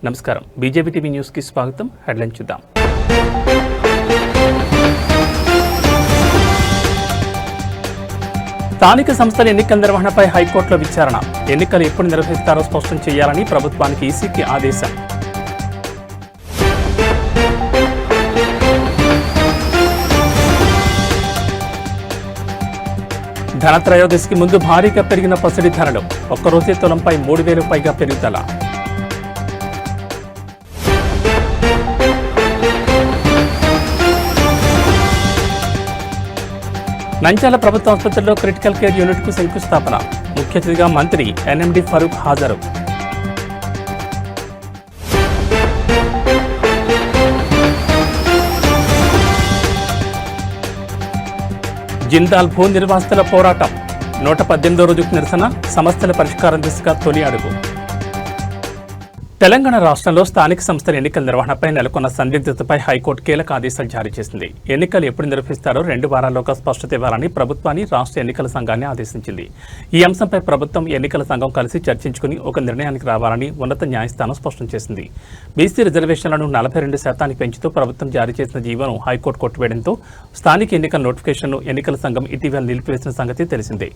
నమస్కారం. BJP TV news కి స్వాగతం. హెడ్లైన్ చూద్దాం. స్థానిక సంస్థల ఎన్నికల నిర్వహణపై హైకోర్టులో విచారణ. ఎన్నికలు ఎప్పుడు నిర్వహిస్తారో స్పష్టం చేయాలని ప్రభుత్వానికి ఈసీకి ఆదేశం. ధనత్రయోదశికి ముందు భారీగా పెరిగిన పసిడి ధరలు. ఒక్కరోజే తులంపై 3,000 పైగా పెరుగుదల. నంద్యాల ప్రభుత్వ ఆసుపత్రిలో క్రిటికల్ కేర్ యూనిట్కు శంకుస్థాపన. ముఖ్య అతిథిగా మంత్రి ఎన్ఎండి ఫరూక్ హాజరు. జిందాల్ భూ నిర్వాసితుల పోరాటం. 118వ రోజుకు నిరసన. సమస్యల పరిష్కారం దిశగా తొలి అడుగు. తెలంగాణ రాష్ట్రంలో స్థానిక సంస్థల ఎన్నికల నిర్వహణపై నెలకొన్న సందిగ్ధతపై హైకోర్టు కీలక ఆదేశాలు జారీ చేసింది. ఎన్నికలు ఎప్పుడు నిర్వహిస్తారో 2 వారాల్లోగా స్పష్టత ఇవ్వాలని ప్రభుత్వాన్ని రాష్ట్ర ఎన్నికల సంఘాన్ని ఆదేశించింది. ఈ అంశంపై ప్రభుత్వం ఎన్నికల సంఘం కలిసి చర్చించుకుని ఒక నిర్ణయానికి రావాలని ఉన్నత న్యాయస్థానం స్పష్టం చేసింది. బీసీ రిజర్వేషన్లను 42% పెంచుతూ ప్రభుత్వం జారీ చేసిన జీవోను హైకోర్టు కొట్టివేయడంతో స్థానిక ఎన్నికల నోటిఫికేషన్ను ఎన్నికల సంఘం ఇటీవల నిలిపివేసిన సంగతి తెలిసిందే.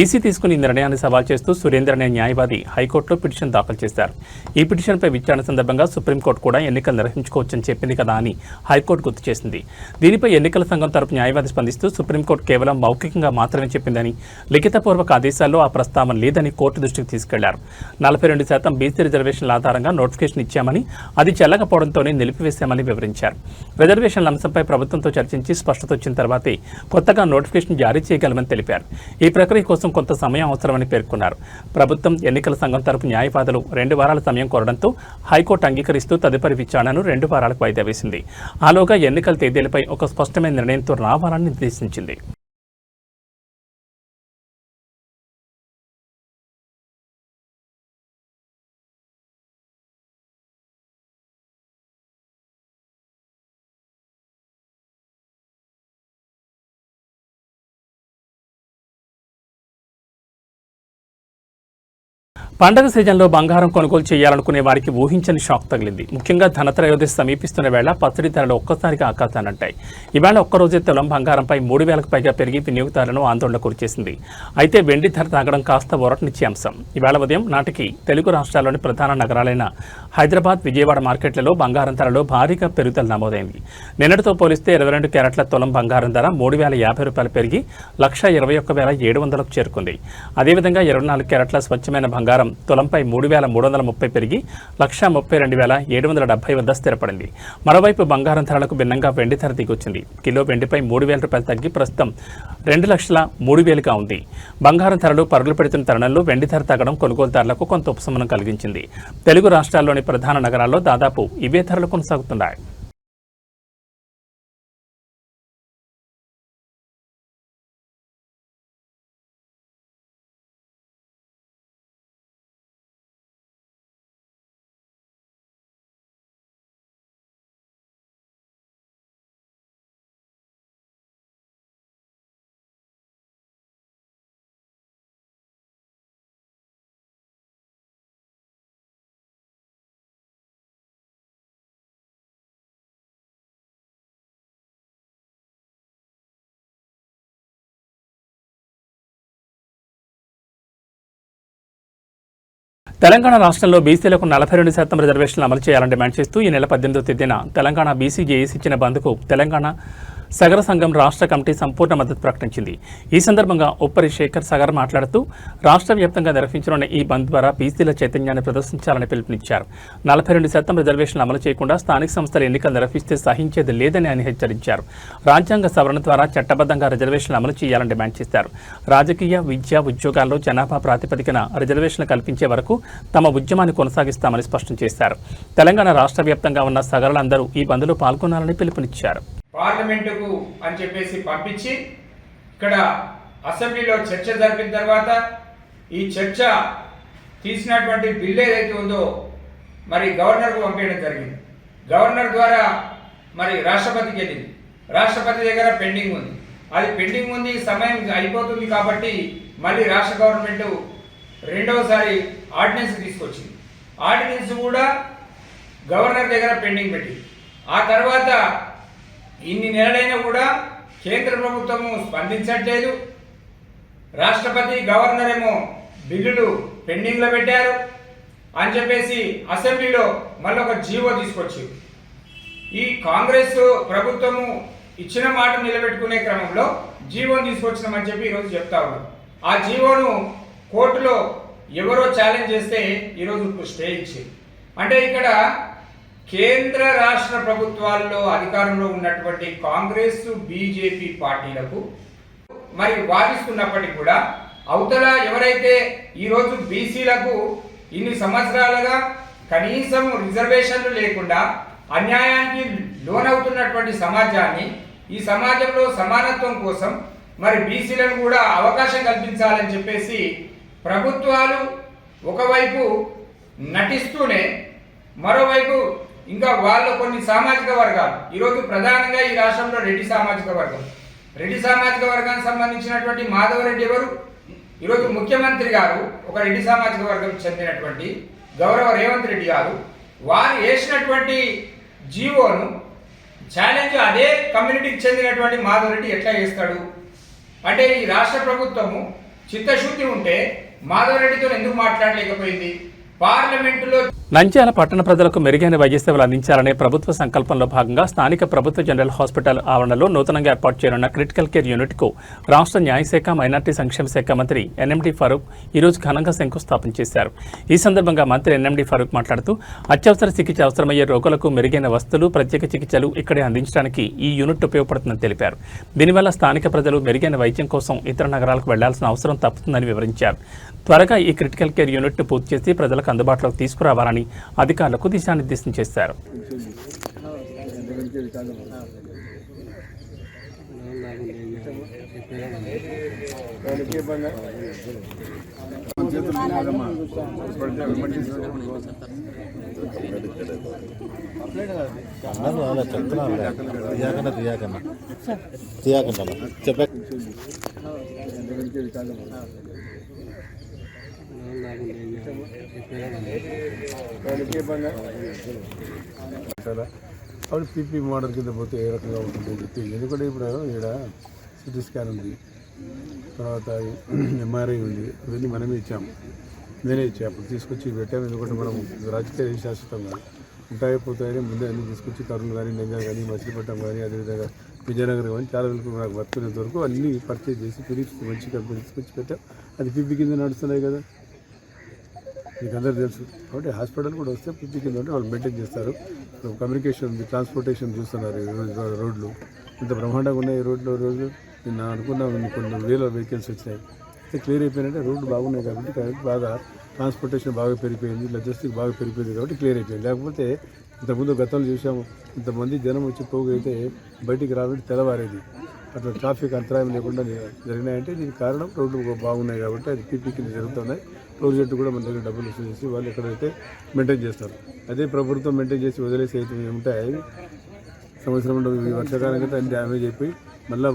ఈసీ తీసుకుని ఈ నిర్ణయాన్ని సవాల్ చేస్తూ సురేందర్ అనే న్యాయవాది హైకోర్టులో పిటిషన్ దాఖలు చేశారు. ఈ పిటిషన్పై విచారణ సందర్భంగా సుప్రీంకోర్టు కూడా ఎన్నికలు నిర్వహించుకోవచ్చని చెప్పింది కదా అని హైకోర్టు గుర్తు చేసింది. దీనిపై ఎన్నికల సంఘం తరపు న్యాయవాది స్పందిస్తూ సుప్రీంకోర్టు కేవలం మౌఖికంగా మాత్రమే చెప్పిందని, లిఖితపూర్వక ఆదేశాల్లో ఆ ప్రస్తావన లేదని కోర్టు దృష్టికి తీసుకెళ్లారు. 42% బీసీ రిజర్వేషన్ల ఆధారంగా నోటిఫికేషన్ ఇచ్చామని, అది చెల్లకపోవడంతోనే నిలిపివేశామని వివరించారు. రిజర్వేషన్ల అంశంపై ప్రభుత్వంతో చర్చించి స్పష్టత వచ్చిన తర్వాతే కొత్తగా నోటిఫికేషన్ జారీ చేయగలమని తెలిపారు. ఈ ప్రక్రియ కోసం కొంత సమయం అవసరమని పేర్కొన్నారు. ప్రభుత్వం ఎన్నికల సంఘం తరపు న్యాయవాదులు 2 వారాల సమయం కోరడంతో హైకోర్టు అంగీకరిస్తూ తదుపరి విచారణను 2 వారాలకు వాయిదా వేసింది. ఆలోగా ఎన్నికల తేదీలపై ఒక స్పష్టమైన నిర్ణయంతో రావాలని నిర్దేశించింది. పండగ సీజన్లో బంగారం కొనుగోలు చేయాలనుకునే వారికి ఊహించని షాక్ తగిలింది. ముఖ్యంగా ధనత్రయోదశి సమీపిస్తున్న వేళ పసిడి ధరలు ఒక్కసారిగా ఆకాశానంటాయి. ఈవేళ ఒక్కరోజే తులం బంగారంపై 3,000కు పైగా పెరిగి వినియోగదారులను ఆందోళన గురిచేసింది. అయితే వెండి ధర తగ్గడం కాస్త ఊరటనిచ్చే అంశం. ఈవేళ ఉదయం నాటికి తెలుగు రాష్ట్రాల్లోని ప్రధాన నగరాలైన హైదరాబాద్, విజయవాడ మార్కెట్లలో బంగారం ధరలో భారీగా పెరుగుదల నమోదైంది. నిన్నటితో పోలిస్తే 22 క్యారెట్ల తులం బంగారం ధర 3,050 రూపాయలు పెరిగి 1,21,700కు చేరుకుంది. అదేవిధంగా 24 క్యారెట్ల స్వచ్ఛమైన బంగారం తులంపై 3,330 పెరిగి 1,32,770 వద్ద స్థిరపడింది. మరోవైపు బంగారం ధరలకు భిన్నంగా వెండి ధర దిగొచ్చింది. కిలో వెండిపై 3,000 రూపాయలు తగ్గి ప్రస్తుతం 2,03,000గా ఉంది. బంగారం ధరలు పరుగులు పెడుతున్న తరుణంలో వెండి ధర తగ్గడం కొనుగోలుదారులకు కొంత ఉపశమనం కలిగించింది. తెలుగు రాష్ట్రాల్లోని ప్రధాన నగరాల్లో దాదాపు ఇవే ధరలు కొనసాగుతున్నాయి. తెలంగాణ రాష్ట్రంలో బీసీలకు 42% రిజర్వేషన్లు అమలు చేయాలని డిమాండ్ చేస్తూ ఈ నెల 18వ తేదీన తెలంగాణ బీసీ జేఏసీ ఇచ్చిన బంద్కు తెలంగాణ సగర సంఘం రాష్ట్ర కమిటీ సంపూర్ణ మద్దతు ప్రకటించింది. ఈ సందర్భంగా ఉప్పరి శేఖర్ సగర్ మాట్లాడుతూ రాష్ట్ర వ్యాప్తంగా నిర్వహించనున్న ఈ బంద్ ద్వారా బీసీల చైతన్యాన్ని ప్రదర్శించాలని పిలుపునిచ్చారు. 42% రిజర్వేషన్లు అమలు చేయకుండా స్థానిక సంస్థల ఎన్నికలు నిర్వహిస్తే సహించేది లేదని ఆయన హెచ్చరించారు. రాజ్యాంగ సవరణ ద్వారా చట్టబద్ధంగా రిజర్వేషన్లు అమలు చేయాలని డిమాండ్ చేశారు. రాజకీయ, విద్య, ఉద్యోగాల్లో జనాభా ప్రాతిపదికన రిజర్వేషన్లు కల్పించే వరకు తమ ఉద్యమాన్ని కొనసాగిస్తామని స్పష్టం చేశారు. తెలంగాణ రాష్ట్ర వ్యాప్తంగా ఉన్న సగరులందరూ ఈ బంద్లో పాల్గొనాలని పిలుపునిచ్చారు. పార్లమెంటుకు అని చెప్పేసి పంపించి ఇక్కడ అసెంబ్లీలో చర్చ జరిపిన తర్వాత ఈ చర్చ తీసినటువంటి బిల్ ఏదైతే ఉందో మరి గవర్నర్కు పంపించడం జరిగింది. గవర్నర్ ద్వారా మరి రాష్ట్రపతికి వెళ్ళింది. రాష్ట్రపతి దగ్గర పెండింగ్ ఉంది. అది పెండింగ్ ఉంది, సమయం అయిపోతుంది కాబట్టి మళ్ళీ రాష్ట్ర గవర్నమెంట్ రెండవసారి ఆర్డినెన్స్ తీసుకొచ్చింది. ఆర్డినెన్స్ కూడా గవర్నర్ దగ్గర పెండింగ్ పెట్టి ఆ తర్వాత ఇన్ని నెలలైనా కూడా కేంద్ర ప్రభుత్వము స్పందించట్లేదు. రాష్ట్రపతి గవర్నర్ ఏమో బిల్లులు పెండింగ్లో పెట్టారు అని చెప్పేసి అసెంబ్లీలో మళ్ళీ ఒక జీవో తీసుకొచ్చి ఈ కాంగ్రెస్ ప్రభుత్వము ఇచ్చిన మాట నిలబెట్టుకునే క్రమంలో జీవోను తీసుకొచ్చినామని చెప్పి ఈరోజు చెప్తా ఉన్నాం. ఆ జీవోను కోర్టులో ఎవరో ఛాలెంజ్ చేస్తే ఈరోజు స్టే ఇచ్చింది. అంటే ఇక్కడ కేంద్ర రాష్ట్ర ప్రభుత్వాల్లో అధికారంలో ఉన్నటువంటి కాంగ్రెస్ బీజేపీ పార్టీలకు మరి వాదిస్తున్నప్పటికీ కూడా అవతల ఎవరైతే ఈరోజు బీసీలకు ఇన్ని సంవత్సరాలుగా కనీసం రిజర్వేషన్లు లేకుండా అన్యాయానికి లోనవుతున్నటువంటి సమాజాన్ని ఈ సమాజంలో సమానత్వం కోసం మరి బీసీలను కూడా అవకాశం కల్పించాలని చెప్పేసి ప్రభుత్వాలు ఒకవైపు నటిస్తూనే మరోవైపు ఇంకా వాళ్ళ కొన్ని సామాజిక వర్గాలు ఈరోజు ప్రధానంగా ఈ రాష్ట్రంలో రెడ్డి సామాజిక వర్గానికి సంబంధించినటువంటి మాధవరెడ్డి ఎవరు? ఈరోజు ముఖ్యమంత్రి గారు ఒక రెడ్డి సామాజిక వర్గం చెందినటువంటి గౌరవ రేవంత్ రెడ్డి గారు వారు వేసినటువంటి జీవోను ఛాలెంజ్ అదే కమ్యూనిటీకి చెందినటువంటి మాధవరెడ్డి ఎట్లా చేస్తాడు? అంటే ఈ రాష్ట్ర ప్రభుత్వము చిత్తశుద్ధి ఉంటే మాధవరెడ్డితో ఎందుకు మాట్లాడలేకపోయింది? పార్లమెంటులో నంద్యాల పట్టణ ప్రజలకు మెరుగైన వైద్య సేవలు అందించాలనే ప్రభుత్వ సంకల్పంలో భాగంగా స్థానిక ప్రభుత్వ జనరల్ హాస్పిటల్ ఆవరణలో నూతనంగా ఏర్పాటు చేయనున్న క్రిటికల్ కేర్ యూనిట్కు రాష్ట్ర న్యాయశాఖ మైనార్టీ సంక్షేమ శాఖ మంత్రి ఎన్ఎండి ఫరూక్ ఈరోజు ఘనంగా శంకుస్థాపన చేశారు. ఈ సందర్భంగా మంత్రి ఎన్ఎండి ఫరూక్ మాట్లాడుతూ అత్యవసర చికిత్స అవసరమయ్యే రోగులకు మెరుగైన వస్తువులు, ప్రత్యేక చికిత్సలు ఇక్కడే అందించడానికి ఈ యూనిట్ ఉపయోగపడుతుందని తెలిపారు. దీనివల్ల స్థానిక ప్రజలు మెరుగైన వైద్యం కోసం ఇతర నగరాలకు వెళ్లాల్సిన అవసరం తప్పుతుందని వివరించారు. త్వరగా ఈ క్రిటికల్ కేర్ యూనిట్ను పూర్తి చేసి ప్రజలకు అందుబాటులోకి తీసుకురావాలని అధికారులకు దిశానిర్దేశం చేశారు. అప్పుడు పీపీ మోడల్ కింద పోతే ఏ రకంగా ఉంటుందని చెప్పి, ఎందుకంటే ఇప్పుడు ఇక్కడ సిటీ స్కాన్ ఉంది, తర్వాత ఎంఆర్ఐ ఉంది, ఇవన్నీ మనమే ఇచ్చాము. నేనే ఇచ్చాను, అప్పుడు తీసుకొచ్చి పెట్టాము. ఎందుకంటే మనం రాజకీయ శాశ్వతం కాదు, ఉంటాయి పోతాయని ముందే అన్ని తీసుకొచ్చి కర్నూలు కానీ, నెంగా కానీ, మచిలీపట్నం కానీ, అదేవిధంగా విజయనగరం కానీ చాలా వరకు నాకు వర్కునేంత వరకు అన్నీ పర్చేజ్ చేసి ఫిలిప్స్ మంచి కంపెనీ తీసుకొచ్చి పెట్టాం. అది పీపీ కింద నడుస్తున్నాయి కదా, మీకు అందరూ తెలుసు. కాబట్టి హాస్పిటల్ కూడా వస్తే పీపీ కింద ఉంటే వాళ్ళు మెయింటైన్ చేస్తారు. కమ్యూనికేషన్ ఉంది, ట్రాన్స్పోర్టేషన్ చూస్తున్నారు. రోడ్లు ఇంత బ్రహ్మాండంగా ఉన్నాయి. రోజు నేను అనుకున్నా కొన్ని వేల వెహికల్స్ వచ్చినాయి. అయితే క్లియర్ అయిపోయినట్టే రోడ్లు బాగున్నాయి కాబట్టి బాగా ట్రాన్స్పోర్టేషన్ బాగా పెరిగిపోయింది, లాజిస్టిక్ బాగా పెరిగిపోయింది కాబట్టి క్లియర్ అయిపోయింది. లేకపోతే ఇంతకుముందు గతంలో చూసాము, ఇంతమంది జనం వచ్చి పోగైతే బయటికి రావడం తెల్లవారేది. అట్లా ట్రాఫిక్ అంతరాయం లేకుండా జరిగినాయంటే దీనికి కారణం రోడ్లు బాగున్నాయి కాబట్టి అది పీపీ కింద జరుగుతున్నాయి. ప్రాజెక్టు కూడా మన దగ్గర డబ్బులు వసూలు చేసి వాళ్ళు ఎక్కడైతే మెయింటైన్ చేస్తారు. అదే ప్రభుత్వం మెయింటైన్ చేసి వదిలేసి అయితే ఉంటాయి. సంవత్సరంలో ఈ వర్షాకాలం అయితే అన్ని డ్యామేజ్ అయిపోయి మళ్ళీ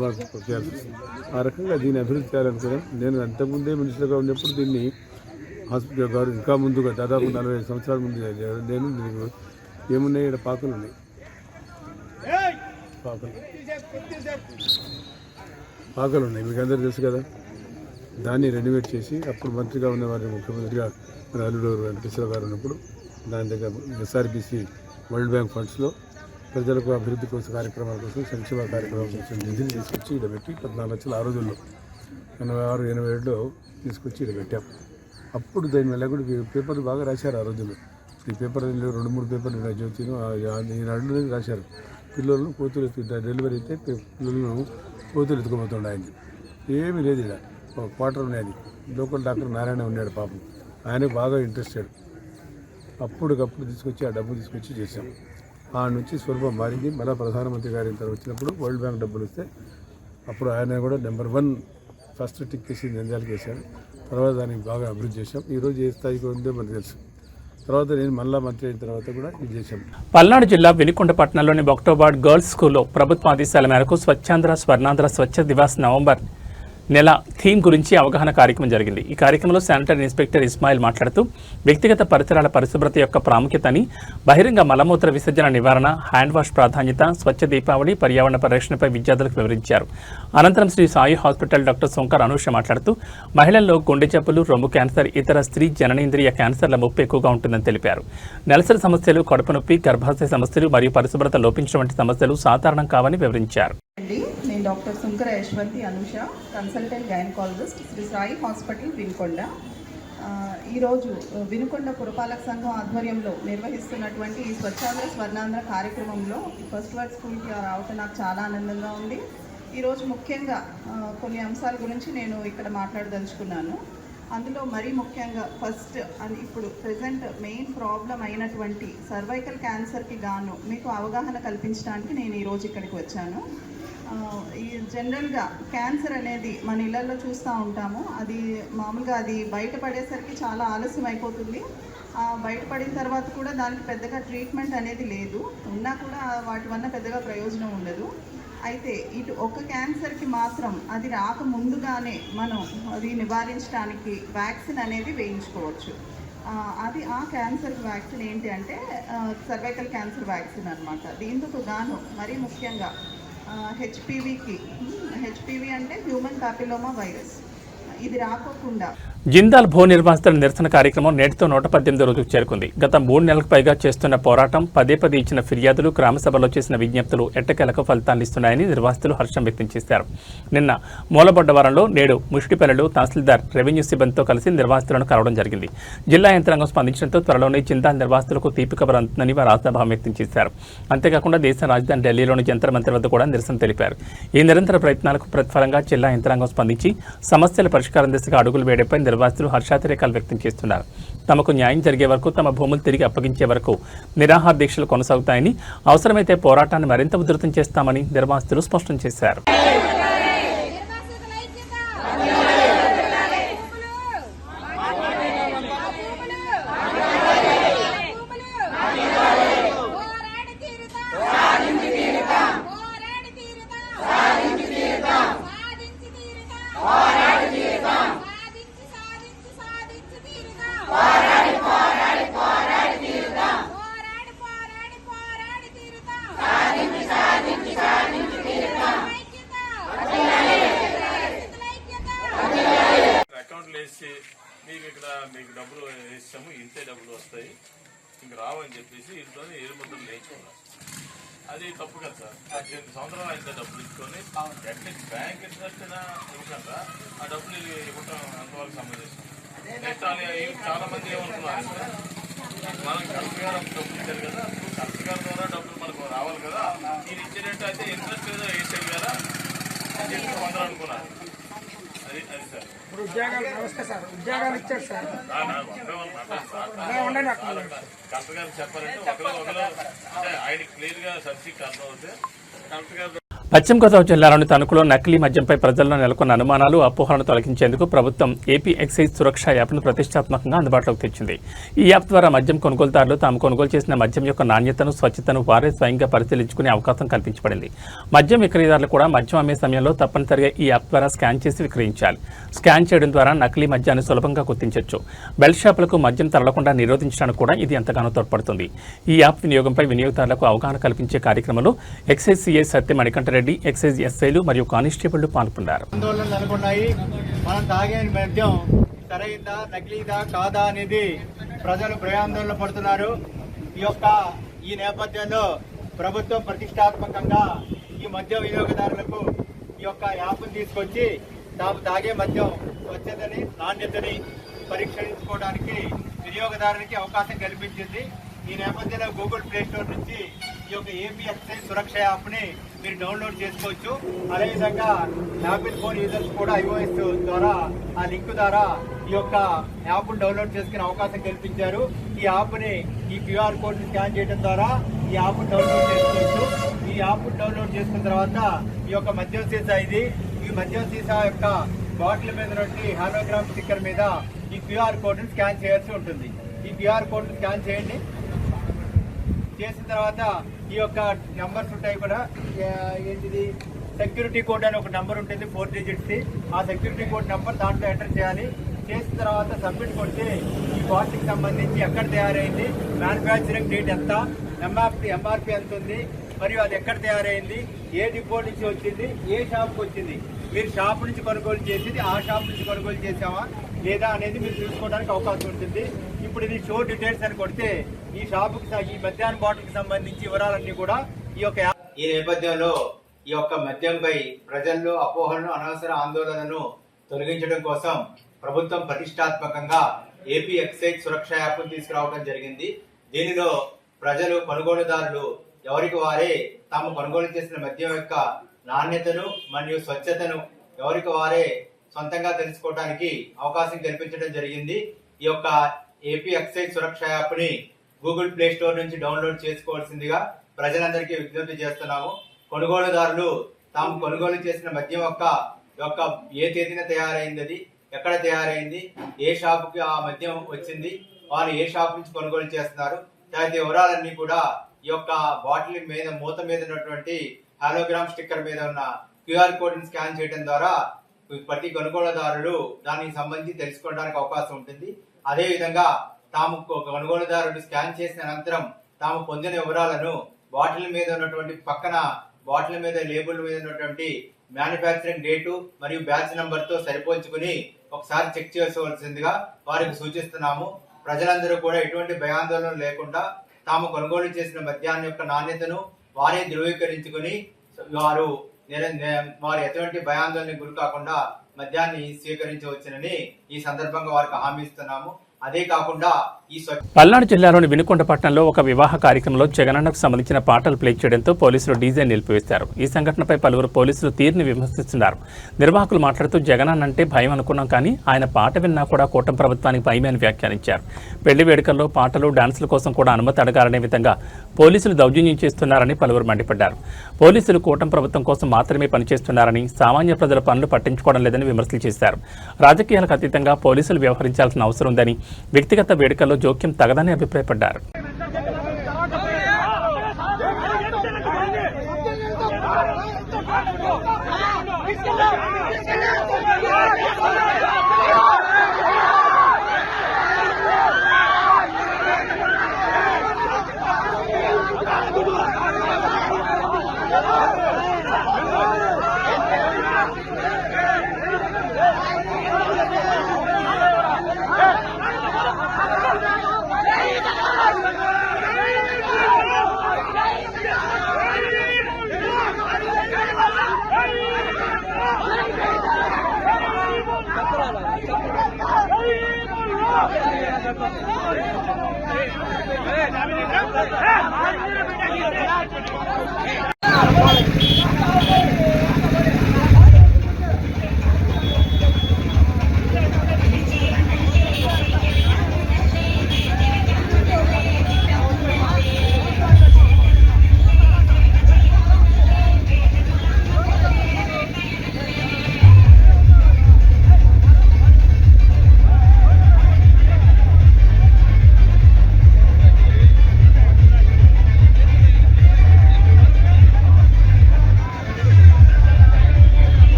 చేయాల్సి వస్తుంది. ఆ రకంగా దీన్ని అభివృద్ధి చేయాలనుకున్నాను. నేను అంతకుముందే మినిస్టర్గా ఉన్నప్పుడు దీన్ని హాస్పిటల్ గారు ఇంకా ముందుగా దాదాపు 45 సంవత్సరాల ముందు నేను దీనికి ఏమున్నాయి, ఇక్కడ పాకలు ఉన్నాయి, పాకలు ఉన్నాయి, మీకు అందరూ తెలుసు కదా. దాన్ని రెనోవేట్ చేసి అప్పుడు మంత్రిగా ఉన్న వారిని ముఖ్యమంత్రిగా అల్లుడు వెంకటేశ్వర గారు ఉన్నప్పుడు దాని దగ్గర ఎస్ఆర్బీసీ వరల్డ్ బ్యాంక్ ఫండ్స్లో ప్రజలకు అభివృద్ధి కోసం కార్యక్రమాల కోసం, సంక్షేమ కార్యక్రమాల కోసం నిధులు తీసుకొచ్చి ఇక్కడ పెట్టి 14 లక్షలు ఆ రోజుల్లో 86-87లో తీసుకొచ్చి ఇక్కడ పెట్టాం. అప్పుడు దాని వల్ల కూడా పేపర్లు బాగా రాశారు ఆ రోజుల్లో. ఈ పేపర్ 2-3 పేపర్లు జ్యోతిను ఈనాడు రాశారు. పిల్లలను కోతులు డెలివరీ అయితే పిల్లలను కోతులు ఎత్తుకుపోతుండే. ఏమీ లేదు, ఇలా క్వార్టర్ ఉన్నది. లోకల్ డాక్టర్ నారాయణ ఉన్నాడు పాపం, ఆయన బాగా ఇంట్రెస్టెడ్. అప్పటికప్పుడు తీసుకొచ్చి ఆ డబ్బు తీసుకొచ్చి చేశాం. ఆ నుంచి స్వరూపం మారింది. మళ్ళీ ప్రధానమంత్రి గారి ఇంత వచ్చినప్పుడు వరల్డ్ బ్యాంక్ డబ్బులు వస్తే అప్పుడు ఆయన కూడా నెంబర్ 1 ఫస్ట్ టిక్ చేసి నంద్యాలకు వేశాడు. తర్వాత దానికి బాగా అభివృద్ధి చేశాం. ఈరోజు ఏ స్థాయికి ఉందో మనకు తెలుసు. తర్వాత నేను మళ్ళా మంత్రి అయిన తర్వాత కూడా ఇది చేశాం. పల్నాడు జిల్లా వినుకొండ పట్టణంలోని బొక్టోబాడ్ గర్ల్స్ స్కూల్లో ప్రభుత్వ ఆదేశాల మేరకు స్వచ్ఛాంధ్ర స్వర్ణాంధ్ర స్వచ్ఛ దివాస్ నవంబర్ నెల థీమ్ గురించి అవగాహన కార్యక్రమం జరిగింది. ఈ కార్యక్రమంలో శానిటరీ ఇన్స్పెక్టర్ ఇస్మాయిల్ మాట్లాడుతూ వ్యక్తిగత పరిసరాల పరిశుభ్రత యొక్క ప్రాముఖ్యతని, బహిరంగ మలమూత్ర విసర్జన నివారణ, హ్యాండ్ వాష్ ప్రాధాన్యత, స్వచ్ఛ దీపావళి, పర్యావరణ పరిరక్షణపై విద్యార్థులకు వివరించారు. అనంతరం శ్రీ సాయి హాస్పిటల్ డాక్టర్ శంకర్ అనూష మాట్లాడుతూ మహిళల్లో గుండె జబ్బులు, రొమ్ము క్యాన్సర్, ఇతర స్త్రీ జననేంద్రియ క్యాన్సర్ల ముప్పు ఎక్కువగా ఉంటుందని తెలిపారు. నెలసరి సమస్యలు, కడుపు నొప్పి, గర్భాశయ సమస్యలు మరియు పరిశుభ్రత లోపించడం వంటి సమస్యలు సాధారణం కావని వివరించారు. నేను doctor Shankar Yashwanthi Anusha, consultant gynaecologist, Sri Sai hospital Vinukonda. ఈరోజు వినుకొండ పురపాలక సంఘం ఆధ్వర్యంలో నిర్వహిస్తున్నటువంటి ఈ స్వచ్ఛాంధ్ర స్వర్ణాంధ్ర కార్యక్రమంలో ఫస్ట్ వర్డ్ స్కూల్కి రావటం నాకు చాలా ఆనందంగా ఉంది. ఈరోజు ముఖ్యంగా కొన్ని అంశాల గురించి నేను ఇక్కడ మాట్లాడదలుచుకున్నాను. అందులో మరీ ముఖ్యంగా ఫస్ట్ ఇప్పుడు ప్రజెంట్ మెయిన్ ప్రాబ్లం అయినటువంటి సర్వైకల్ క్యాన్సర్కి గాను మీకు అవగాహన కల్పించడానికి నేను ఈరోజు ఇక్కడికి వచ్చాను. ఈ జనరల్గా క్యాన్సర్ అనేది మన ఇళ్లలో చూస్తూ ఉంటాము. అది మామూలుగా అది బయటపడేసరికి చాలా ఆలస్యం అయిపోతుంది. బయటపడిన తర్వాత కూడా దానికి పెద్దగా ట్రీట్మెంట్ అనేది లేదు, ఉన్నా కూడా వాటి వల్ల పెద్దగా ప్రయోజనం ఉండదు. అయితే ఇటు ఒక క్యాన్సర్కి మాత్రం అది రాకముందుగానే మనం అది నివారించడానికి వ్యాక్సిన్ అనేది వేయించుకోవచ్చు. అది ఆ క్యాన్సర్ వ్యాక్సిన్ ఏంటి అంటే సర్వైకల్ క్యాన్సర్ వ్యాక్సిన్ అనమాట. దీంతో గాను మరీ ముఖ్యంగా హెచ్పివి అంటే హ్యూమన్ పాపిలోమా వైరస్, ఇది రాకోకుండా జిందాల్ భూ నిర్వాసితుల నిరసన కార్యక్రమం నేటితో 118 రోజుకు చేరుకుంది. గత 3 నెలలకు పైగా చేస్తున్న పోరాటం, పదే ఇచ్చిన ఫిర్యాదులు, గ్రామసభలో చేసిన విజ్ఞప్తులు ఎట్టకేలకు ఫలితాలు ఇస్తున్నాయని నిర్వాసితులు హర్షం వ్యక్తం చేశారు. నిన్న మూలబొడ్డవరంలో, నేడు ముష్టిపల్లెలో తహసీల్దార్, రెవెన్యూ సిబ్బందితో కలిసి నిర్వాసితులను కలవడం జరిగింది. జిల్లా యంత్రాంగం స్పందించడంతో త్వరలోనే జిందాల్ నిర్వాసితులకు తీపి కబర్ అందుతుందని వారు ఆశాభావం వ్యక్తం చేశారు. అంతేకాకుండా దేశ రాజధాని ఢిల్లీలోని జంతర్ మంతర్ వద్ద కూడా నిరసన తెలిపారు. ఈ నిరంతర ప్రయత్నాలకు ప్రతిఫలంగా జిల్లా యంత్రాంగం స్పందించి సమస్యల పరిష్కారం దిశగా అడుగులు వేయడంపై నిర్వాసితులు హర్షాతిరేకాలు వ్యక్తం చేస్తున్నారు. తమకు న్యాయం జరిగే వరకు, తమ భూములు తిరిగి అప్పగించే వరకు నిరాహార దీక్షలు కొనసాగుతాయని, అవసరమైతే పోరాటాన్ని మరింత ఉధృతం చేస్తామని నిర్వాసితులు స్పష్టం చేశారు. మీకు డబ్బులు వేసాము, ఇంతే డబ్బులు వస్తాయి, ఇంక రావని చెప్పేసి ఇంట్లో ఏలుముద్రలు వేయించుకున్నాం. అది తప్పు కదా సార్. 18 సంవత్సరాలు అయితే డబ్బులు ఇచ్చుకొని అట్లీస్ట్ బ్యాంక్ ఇంట్రెస్ట్ ఇవ్వకుండా ఆ డబ్బులు ఇవ్వటం అంతవరకు సంబంధించాం. చాలా మంది ఏమనుకున్నారు, మనం కలెక్టర్ గారు డబ్బులు ఇచ్చారు కదా, కలెక్టర్ గారి ద్వారా డబ్బులు మనకు రావాలి కదా, మీరు ఇచ్చేటట్టు అయితే ఇంట్రెస్ట్ ఏదో వేసేది కదా అని చెప్పి కొందరు అనుకున్నారు. అది సార్ ఇప్పుడు ఉద్యోగాలు వ్యవస్థ సార్, ఉద్యోగాలు ఇచ్చారు సార్. కలెక్టర్ గారు చెప్పాలంటే ఒకరు అంటే ఆయన క్లియర్ గా సబ్సిడీ అర్థం అవుతే కలెక్టర్ గారు. పశ్చిమ గోదావరి జిల్లాలోని తణుకులో నకిలీ మద్యంపై ప్రజల్లో నెలకొన్న అనుమానాలు, అపోహలను తొలగించేందుకు ప్రభుత్వం ఏపీ ఎక్సైజ్ సురక్ష యాప్ను ప్రతిష్టాత్మకంగా అందుబాటులోకి తెచ్చింది. ఈ యాప్ ద్వారా మద్యం కొనుగోలుదారులు తాము కొనుగోలు చేసిన మద్యం యొక్క నాణ్యతను, స్వచ్ఛతను వారే స్వయంగా పరిశీలించుకునే అవకాశం కల్పించబడింది. మద్యం విక్రయదారులు కూడా మద్యం అమ్మే సమయంలో తప్పనిసరిగా ఈ యాప్ ద్వారా స్కాన్ చేసి విక్రయించాలి. స్కాన్ చేయడం ద్వారా నకిలీ మద్యాన్ని సులభంగా గుర్తించవచ్చు. బెల్ట్ షాపులకు మద్యం తరలకుండా నిరోధించడానికి కూడా ఇది ఎంతగానో తోడ్పడుతుంది. ఈ యాప్ వినియోగంపై వినియోగదారులకు అవగాహన కల్పించే కార్యక్రమంలో ఎక్సైజ్ సిఐ సత్య మణికంఠరెడ్డి, ఎక్సైజ్ ఎస్ఐలు మరియు కానిస్టేబుళ్లు పాల్గొన్నారు. ఆందోళనలు నెలకొన్నాయి. మనం తాగే మద్యం సరైందా, నకిలీదా కాదా అనేది ప్రజలు భయాందోళన పడుతున్నారు. ఈ నేపథ్యంలో ప్రభుత్వం ప్రతిష్టాత్మకంగా ఈ మద్య వినియోగదారులకు ఈ యొక్క యాప్ను తీసుకొచ్చి తాము తాగే మద్యం స్వచ్ఛతని, నాణ్యతని పరీక్షించుకోవడానికి వినియోగదారునికి అవకాశం కల్పించింది. ఈ నేపథ్యంలో గూగుల్ ప్లే స్టోర్ నుంచి ఈ యొక్క ఏపీ ఎక్సైజ్ సురక్ష యాప్ని మీరు డౌన్లోడ్ చేసుకోవచ్చు. అదేవిధంగా యాపిల్ ఫోన్ యూజర్స్ కూడా iOS ద్వారా ఆ లింక్ ద్వారా ఈ యొక్క యాప్ను డౌన్లోడ్ చేసుకునే అవకాశం కల్పించారు. ఈ యాప్ని ఈ QR కోడ్ని స్కాన్ చేయడం ద్వారా ఈ యాప్ను డౌన్లోడ్ చేసుకోవచ్చు. ఈ యాప్ను డౌన్లోడ్ చేసుకున్న తర్వాత ఈ యొక్క మద్యం సీసా ఈ మద్యం సీసా యొక్క బాటిల్ మీద నుండి హాలోగ్రామ్ స్టిక్కర్ మీద ఈ QR కోడ్ని స్కాన్ చేయాల్సి ఉంటుంది. ఈ QR కోడ్ని స్కాన్ చేయండి. చేసిన తర్వాత ఈ యొక్క నెంబర్స్ ఉంటాయి కూడా, ఏంటిది సెక్యూరిటీ కోడ్ అని ఒక నెంబర్ ఉంటుంది 4 digits. ఆ సెక్యూరిటీ కోడ్ నెంబర్ దాంట్లో ఎంటర్ చేయాలి. చేసిన తర్వాత సబ్మిట్ కొడితే ఈ బాటిల్కి సంబంధించి ఎక్కడ తయారైంది, మ్యానుఫ్యాక్చరింగ్ డేట్ ఎంత, ఎంఆర్పి ఎంత ఉంది, మరియు అది ఎక్కడ తయారైంది, ఏ డిపో నుంచి వచ్చింది, ఏ షాప్కి వచ్చింది, మీరు షాప్ నుంచి కొనుగోలు చేసింది ఆ షాప్ నుంచి కొనుగోలు చేసామా లేదా అనేది మీరు తెలుసుకోవడానికి అవకాశం ఉంటుంది. ఇప్పుడు ఇది షో డీటెయిల్స్ అని కొడితే ఈ షాపుకి ఈ మద్యాన్ని బాటిల్కి సంబంధించి వివరాలన్నీ కూడా ఈ నేపథ్యంలో ఈ యొక్క మద్యంపై ప్రజల్లో అపోహలను, అనవసర ఆందోళనను తొలగించడం కోసం ప్రభుత్వం ప్రతిష్టాత్మకంగా ఏపీ ఎక్సైజ్ సురక్ష యాప్ను తీసుకురావడం జరిగింది. దీనిలో ప్రజలు, కొనుగోలుదారులు ఎవరికి వారే తాము కొనుగోలు చేసిన మద్యం యొక్క నాణ్యతను మరియు స్వచ్ఛతను ఎవరికి వారే సొంతంగా తెలుసుకోవడానికి అవకాశం కల్పించడం జరిగింది. ఈ యొక్క ఏపీ ఎక్సైజ్ సురక్ష యాప్ ని గూగుల్ ప్లే స్టోర్ నుంచి డౌన్లోడ్ చేసుకోవాల్సిందిగా ప్రజలందరికీ విజ్ఞప్తి చేస్తున్నాము. కొనుగోలుదారులు తాము కొనుగోలు చేసిన మద్యం యొక్క ఏ తేదీన తయారైంది, ఎక్కడ తయారైంది, ఏ షాపుకి ఆ మద్యం వచ్చింది, వారు ఏ షాప్ నుంచి కొనుగోలు చేస్తున్నారు, తదితర వివరాలన్నీ కూడా ఈ యొక్క బాటిల్ మీద మూత మీద ఉన్నటువంటి హాలోగ్రామ్ స్టిక్కర్ మీద ఉన్న క్యూఆర్ కోడ్ ని స్కాన్ చేయడం ద్వారా ప్రతి కొనుగోలుదారులు దానికి సంబంధించి తెలుసుకోవడానికి అవకాశం ఉంటుంది. అదే విధంగా తాము కొనుగోలుదారులు స్కాన్ చేసిన అనంతరం తాము పొందిన వివరాలను బాటిల్ మీద ఉన్నటువంటి పక్కన బాటిల్ మీద లేబుల్ మీద ఉన్నటువంటి మ్యానుఫ్యాక్చరింగ్ డేటు మరియు బ్యాచ్ నంబర్ తో సరిపోల్చుకుని ఒకసారి చెక్ చేసుకోవాల్సిందిగా వారికి సూచిస్తున్నాము. ప్రజలందరూ కూడా ఎటువంటి భయాందోళన లేకుండా తాము కొనుగోలు చేసిన మద్యాన్ని యొక్క నాణ్యతను వారే ధృవీకరించుకుని వారు ఎటువంటి భయాందోళనకు గురి కాకుండా మద్యాన్ని స్వీకరించవచ్చునని ఈ సందర్భంగా వారికి హామీ ఇస్తున్నాము. అదే కాకుండా పల్నాడు జిల్లాలోని వినుకొండ పట్టణంలో ఒక వివాహ కార్యక్రమంలో జగనన్నకు సంబంధించిన పాటలు ప్లే చేయడంతో పోలీసులు డీజే నిలిపివేశారు. ఈ సంఘటనపై పలువురు పోలీసులు తీరుని విమర్శిస్తున్నారు. నిర్వాహకులు మాట్లాడుతూ జగనన్న అంటే భయం అనుకున్నాం, కానీ ఆయన పాట విన్నా కూడా కూటమి ప్రభుత్వానికి భయమే అని వ్యాఖ్యానించారు. పెళ్లి వేడుకల్లో పాటలు, డాన్సుల కోసం కూడా అనుమతి అడగాలనే విధంగా పోలీసులు దౌర్జన్యం చేస్తున్నారని పలువురు మండిపడ్డారు. పోలీసులు కూటమి ప్రభుత్వం కోసం మాత్రమే పనిచేస్తున్నారని, సామాన్య ప్రజల పనులు పట్టించుకోవడం లేదని విమర్శలు చేశారు. రాజకీయాలకు అతీతంగా పోలీసులు వ్యవహరించాల్సిన అవసరం ఉందని, వ్యక్తిగత వేడుకల్లో జోక్యం తగదని అభిప్రాయపడ్డారు.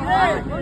Hey!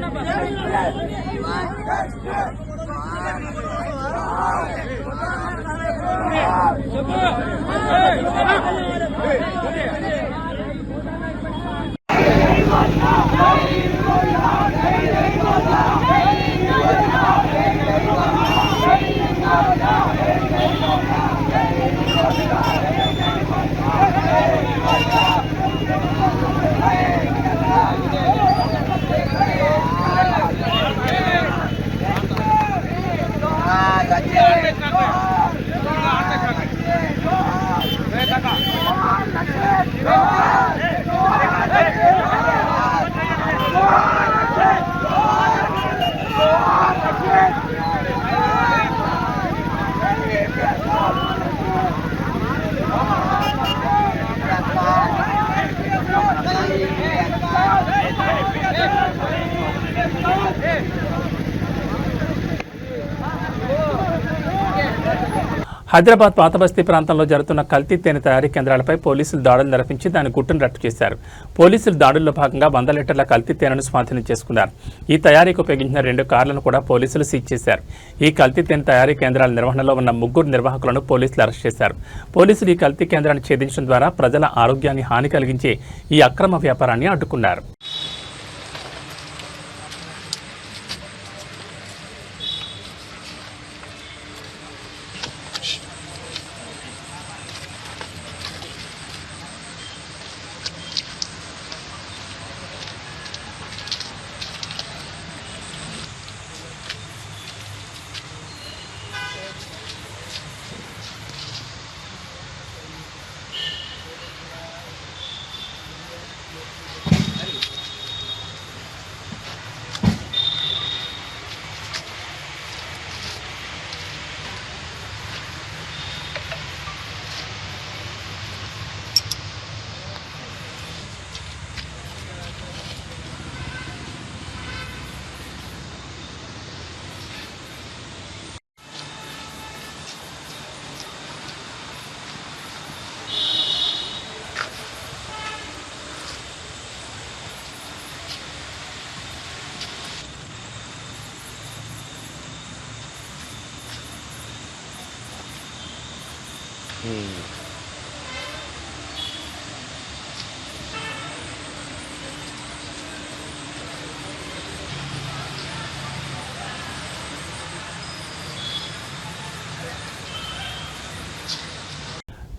హైదరాబాద్ పాతబస్తీ ప్రాంతంలో జరుగుతున్న కల్తీ తేనె తయారీ కేంద్రాలపై పోలీసులు దాడులు నిర్వహించి దాని గుట్టును రట్టు చేశారు. పోలీసులు దాడుల్లో భాగంగా 100 లీటర్ల కల్తీ తేనెను స్వాధీనం చేసుకున్నారు. ఈ తయారీకి ఉపయోగించిన 2 కార్లను కూడా పోలీసులు సీజ్ చేశారు. ఈ కల్తీ తేనె తయారీ కేంద్రాల నిర్వహణలో ఉన్న 3 నిర్వాహకులను పోలీసులు అరెస్ట్ చేశారు. పోలీసులు ఈ కల్తీ కేంద్రాన్ని ఛేదించడం ద్వారా ప్రజల ఆరోగ్యాన్ని హాని కలిగించే ఈ అక్రమ వ్యాపారాన్ని అడ్డుకున్నారు.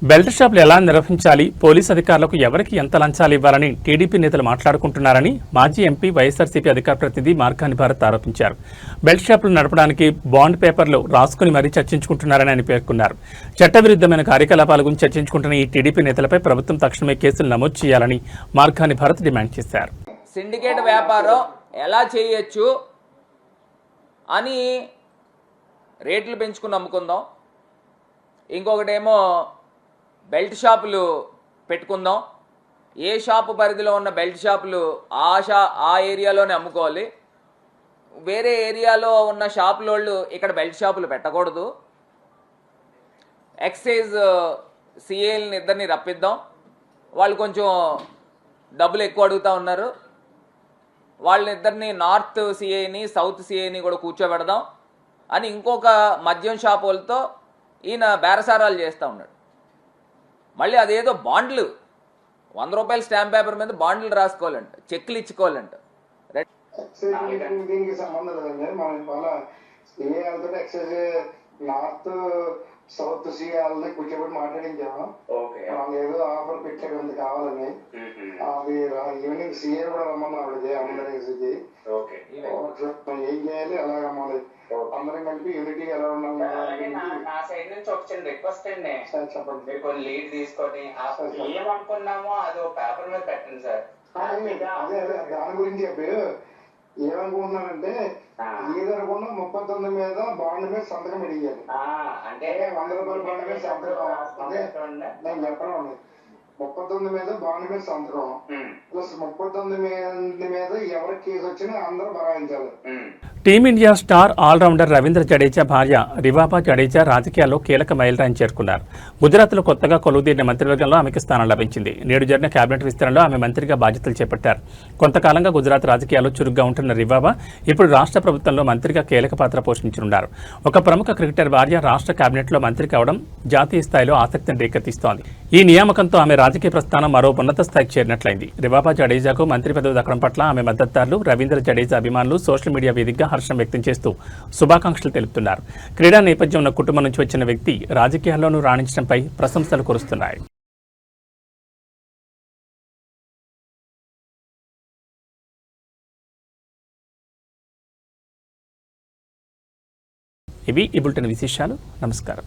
బెల్ట్ షాపులు ఎలా నిర్వహించాలి, పోలీసు అధికారులకు ఎవరికి ఎంత లంచాలు ఇవ్వాలని టీడీపీ నేతలు మాట్లాడుకుంటున్నారని మాజీ ఎంపీ వైఎస్ఆర్సీపీ అధికార ప్రతినిధి మార్కాని భారత్ ఆరోపించారు. బెల్ట్ షాపులు నడపడానికి బాండ్ పేపర్లు రాసుకుని మరీ చర్చించుకుంటున్నారని ఆయన పేర్కొన్నారు. చట్టవిరుద్ధమైన కార్యకలాపాల గురించి చర్చించుకుంటున్న ఈ టీడీపీ నేతలపై ప్రభుత్వం తక్షణమే కేసులు నమోదు చేయాలని మార్కాని భారత్ డిమాండ్ చేశారు. సిండికేట్ వ్యాపారం ఎలా చేయొచ్చు అని రేట్లు పెంచుకుని అమ్ముకుందాం, ఇంకొకటేమో బెల్ట్ షాపులు పెట్టుకుందాం. ఏ షాపు పరిధిలో ఉన్న బెల్ట్ షాపులు ఆ ఏరియాలోనే అమ్ముకోవాలి. వేరే ఏరియాలో ఉన్న షాపులోళ్ళు ఇక్కడ బెల్ట్ షాపులు పెట్టకూడదు. ఎక్సైజ్ సిఏలని ఇద్దరిని రప్పిద్దాం, వాళ్ళు కొంచెం డబ్బులు ఎక్కువ అడుగుతూ ఉన్నారు. వాళ్ళనిద్దరిని నార్త్ సిఐని సౌత్ సిఐని కూడా కూర్చోబెడదాం అని ఇంకొక మద్యం షాపు వాళ్ళతో ఈయన బేరసారాలు చేస్తూ ఉన్నాడు. మళ్ళీ అదేదో బాండ్లు 100 రూపాయల స్టాంప్ పేపర్ మీద బాండ్లు రాసుకోవాలంట, చెక్లు ఇచ్చుకోవాలంట. దీనికి సంబంధం లేదండి. మనం ఇవాళ సిఏలతో ఎక్సైజ్ నార్త్ సౌత్ సిఏలని కూర్చోబెట్టి మాట్లాడించాము. వాళ్ళు ఏదో ఆఫర్ పెట్టారు అంత కావాలని. అది ఈవినింగ్ సిఏ కూడా రమ్మన్నారు అందరికి. ఏం చేయాలి, అలాగే అమ్మాలి, అందరం కలిపి యూనిటీ ఎలా ఉండాలి. నా సైడ్ నుంచి ఒక చిన్న రిక్వెస్ట్ అండి, చెప్పండి. మీరు కొన్ని లీడ్ తీసుకొని ఏమనుకున్నామో అది ఒక పేపర్ మీద పెట్టండి సార్. అదే దాని గురించి చెప్పి ఏమనుకుంటున్నానంటే ఏదనుకున్నా 39 మీద బాండ్ మీద సంతకం పెడియాలి. అంటే 100 రూపాయల బాండ్ మీద సంతకం. అదే నేను చెప్పడం 39 మీద బాండ్ మీద సంతకం ప్లస్ 39 మీద ఎవరికి కేసు వచ్చినా అందరూ బరాయించాలి. Team India star allrounder Ravindra Jadeja భార్య రివాబా జడేజా రాజకీయాల్లో కీలక మైలురాయిని చేరుకున్నారు. గుజరాత్లో కొత్తగా కొలువుదీరిన మంత్రివర్గంలో ఆమెకు స్థానం లభించింది. నేడు జరిగిన కేబినెట్ విస్తరణలో ఆమె మంత్రిగా బాధ్యతలు చేపట్టారు. కొంతకాలంగా గుజరాత్ రాజకీయాల్లో చురుగ్గా ఉంటున్న రివాబా ఇప్పుడు రాష్ట్ర ప్రభుత్వంలో మంత్రిగా కీలక పాత్ర పోషించనున్నారు. ఒక ప్రముఖ క్రికెటర్ భార్య రాష్ట్ర కేబినెట్లో మంత్రి కావడం జాతీయ స్థాయిలో ఆసక్తిని రేకెత్తిస్తోంది. ఈ నియామకంతో ఆమె రాజకీయ ప్రస్థానం మరో ఉన్నత స్థాయికి చేరినట్లయింది. రివాబా జడేజాకు మంత్రి పదవి దక్కడం పట్ల ఆమె మద్దతుదారులు, రవీంద్ర జడేజా అభిమానులు సోషల్ మీడియా వేదికగా హర్షం వ్యక్తం చేస్తూ శుభాకాంక్షలు తెలుపుతున్నారు. క్రీడా నేపథ్యం ఉన్న కుటుంబం నుంచి వచ్చిన వ్యక్తి రాజకీయాల్లోనూ రాణించడంపై ప్రశంసలు కురుస్తున్నాయి. ఇవి ఈ బులెటిన్ విశేషాలు. నమస్కారం.